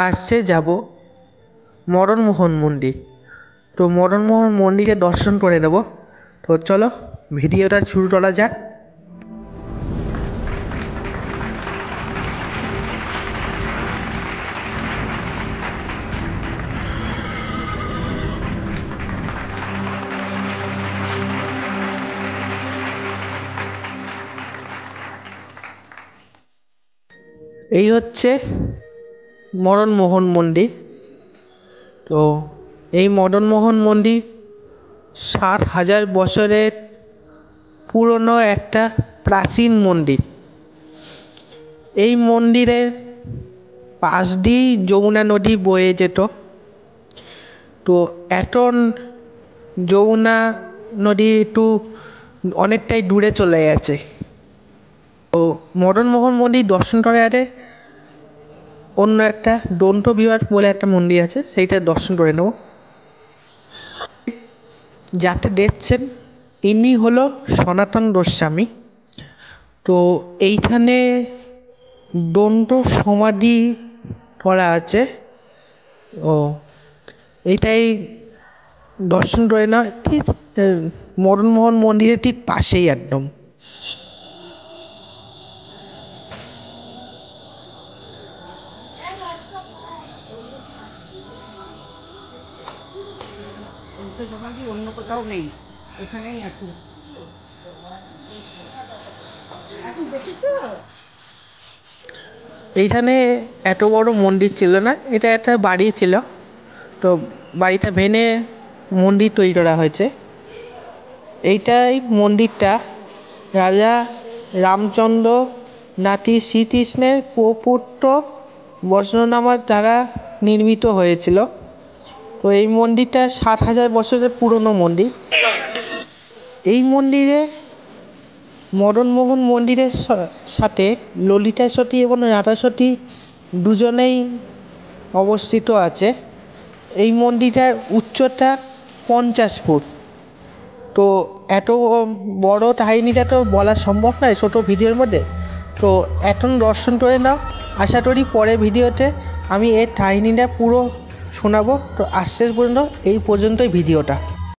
আসছে যাব মদনমোহন মন্দির। তো মদনমোহন মন্দিরে দর্শন করে নেব। তো চলো ভিডিওটা শুরু করা যাক। এই হচ্ছে মদনমোহন মন্দির। তো এই মদনমোহন মন্দির 60,000 বছরের পুরনো একটা প্রাচীন মন্দির। এই মন্দিরের পাশ দিয়েই যমুনা নদী বয়ে যেত। তো এখন যমুনা নদী একটু অনেকটাই দূরে চলে গেছে। তো মদনমোহন মন্দির দর্শন করার আগে অন্য একটা দন্ত বিহার বলে একটা মন্দির আছে, সেইটা দর্শন করে নেব। যাকে দেখছেন ইনি হলো সনাতন গোস্বামী। তো এইখানে দন্ত সমাধি করা আছে। ও এইটাই দর্শন করে না, ঠিক মদনমোহন মন্দিরের ঠিক পাশেই একদম। অন্য কোথাও নেই, এখানেই আছে। এইখানে এত বড় মন্দির ছিল না, এটা একটা বাড়ি ছিল। তো বাড়িটা ভেঙে মন্দির তৈরি করা হয়েছে। এইটাই মন্দিরটা রাজা রামচন্দ্র নাতি শ্রীকৃষ্ণের প্রপৌত্র বজ্রনামার দ্বারা নির্মিত হয়েছিল। তো এই মন্দিরটা 60,000 বছরের পুরনো মন্দির। এই মন্দিরে মদনমোহন মন্দিরের সাথে ললিতা সতী এবং রাধা সতী দুজনেই অবস্থিত আছে। এই মন্দিরটার উচ্চতা 50 ফুট। তো এত বড় কাহিনিটা তো বলা সম্ভব নয় ছোটো ভিডিওর মধ্যে। তো এখন দর্শন করে নাও, আশা করি পরের ভিডিওতে আমি এর কাহিনিটা পুরো শোনাবো। তো আজকের পর্যন্ত এই পর্যন্তই ভিডিওটা।